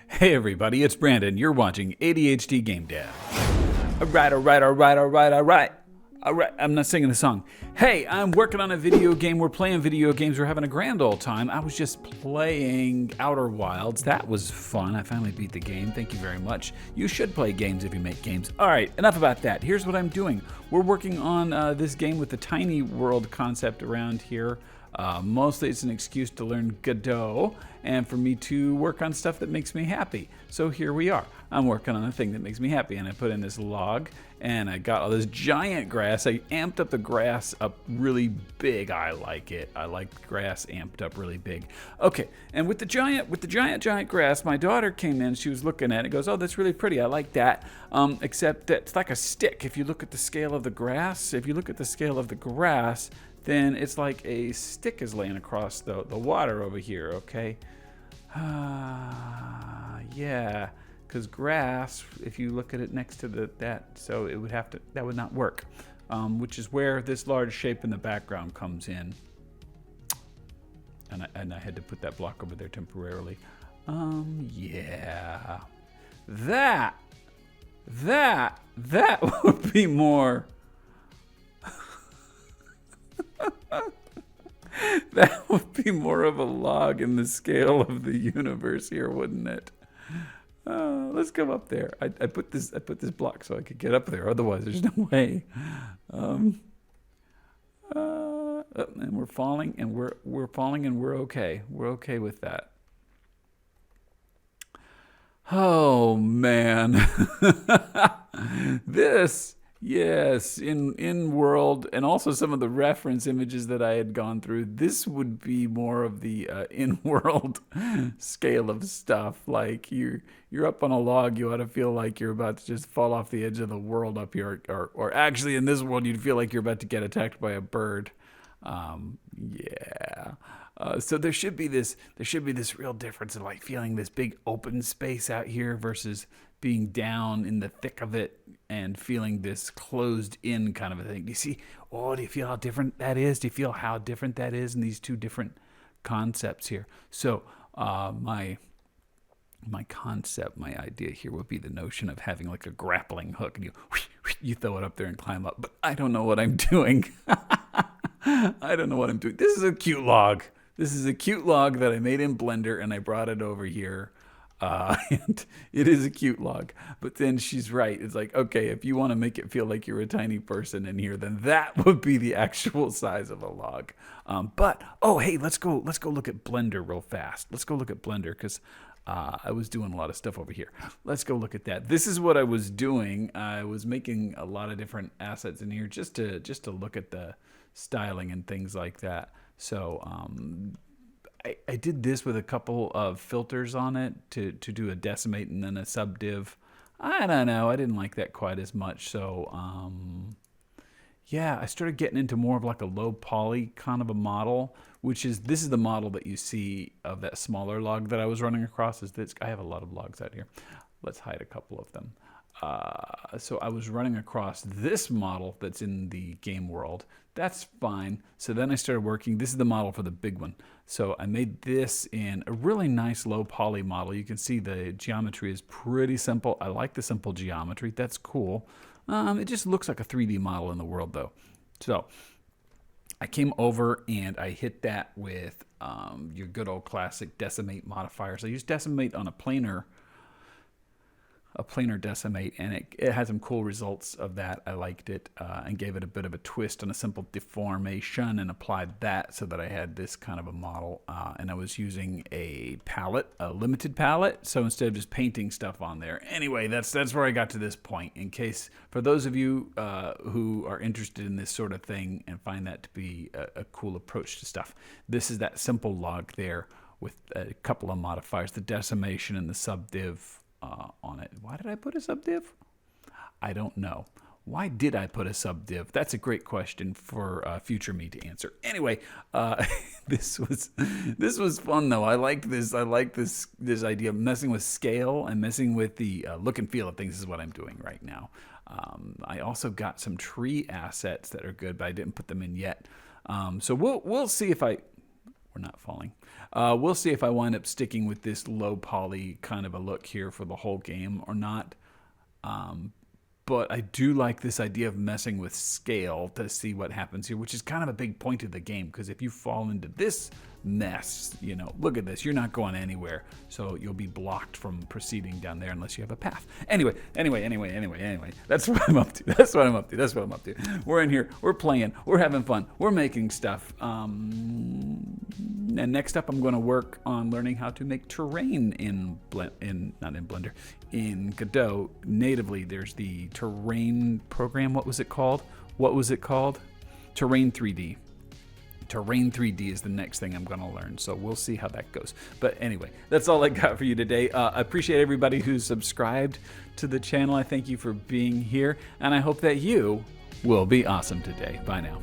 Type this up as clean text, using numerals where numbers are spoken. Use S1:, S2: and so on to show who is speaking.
S1: Hey everybody, it's Brandon. You're watching ADHD Game Dev. Alright. I'm not singing the song. Hey, I'm working on a video game. We're playing video games. We're having a grand old time. I was just playing Outer Wilds. That was fun. I finally beat the game. Thank you very much. You should play games if you make games. Alright, enough about that. Here's what I'm doing. We're working on this game with the tiny world concept around here. Mostly it's an excuse to learn Godot and for me to work on stuff that makes me happy. So here we are. I'm working on a thing that makes me happy, and I put in this log and I got all this giant grass. I amped up the grass up really big. I like it. I like grass amped up really big. Okay, and with the giant grass, my daughter came in, she was looking at it, goes, "Oh, that's really pretty. I like that." Except that it's like a stick. If you look at the scale of the grass, then it's like a stick is laying across the water over here, okay? Yeah, because grass, if you look at it next to that, so it would have to, that would not work, which is where this large shape in the background comes in. And I had to put that block over there temporarily. Yeah. That would be more... That would be more of a log in the scale of the universe here, wouldn't it? Let's come up there. I put this block so I could get up there. Otherwise, there's no way. And we're falling, and we're falling, and we're okay. We're okay with that. Oh man, this. Yes, in world, and also some of the reference images that I had gone through, this would be more of the in-world scale of stuff. Like you're up on a log, you ought to feel like you're about to just fall off the edge of the world up here, or actually in this world you'd feel like you're about to get attacked by a bird. Yeah. So there should be this real difference in like feeling this big open space out here versus being down in the thick of it and feeling this closed in kind of a thing. Do you see? Oh, do you feel how different that is? Do you feel how different that is in these two different concepts here? So my concept, my idea here would be the notion of having like a grappling hook, and you throw it up there and climb up. But I don't know what I'm doing. I don't know what I'm doing. This is a cute log. This is a cute log that I made in Blender, and I brought it over here. And it is a cute log. But then she's right. It's like, okay, if you want to make it feel like you're a tiny person in here, then that would be the actual size of a log. But, oh, hey, let's go look at Blender real fast. Let's go look at Blender because I was doing a lot of stuff over here. Let's go look at that. This is what I was doing. I was making a lot of different assets in here just to look at the styling and things like that. So I did this with a couple of filters on it to do a decimate and then a subdiv. I don't know. I didn't like that quite as much. So yeah, I started getting into more of like a low poly kind of a model, which is, this is the model that you see of that smaller log that I was running across. Is this? I have a lot of logs out here. Let's hide a couple of them. So I was running across this model that's in the game world. That's fine. So then I started working. This is the model for the big one. So I made this in a really nice low poly model. You can see the geometry is pretty simple. I like the simple geometry. That's cool. It just looks like a 3D model in the world though. So I came over and I hit that with your good old classic decimate modifiers. I used decimate on a planar decimate, and it had some cool results of that. I liked it and gave it a bit of a twist on a simple deformation and applied that so that I had this kind of a model. And I was using a palette, a limited palette, so instead of just painting stuff on there. Anyway, that's where I got to this point. In case, for those of you who are interested in this sort of thing and find that to be a cool approach to stuff, this is that simple log there with a couple of modifiers, the decimation and the subdiv on it. Why did I put a subdiv? I don't know. Why did I put a subdiv? That's a great question for future me to answer. Anyway, this was fun though. I like this idea of messing with scale and messing with the look and feel of things is what I'm doing right now. I also got some tree assets that are good, but I didn't put them in yet. So we'll see if we're not falling. We'll see if I wind up sticking with this low poly kind of a look here for the whole game or not. But I do like this idea of messing with scale to see what happens here, which is kind of a big point of the game, because if you fall into this mess, you know, look at this, you're not going anywhere. So you'll be blocked from proceeding down there unless you have a path. Anyway, that's what I'm up to. We're in here, we're playing, we're having fun, we're making stuff. And next up, I'm going to work on learning how to make terrain in Godot. Natively, there's the terrain program. What was it called? Terrain 3D. Terrain 3D is the next thing I'm going to learn, so we'll see how that goes. But anyway, that's all I got for you today. I appreciate everybody who's subscribed to the channel. I thank you for being here, and I hope that you will be awesome today. Bye now.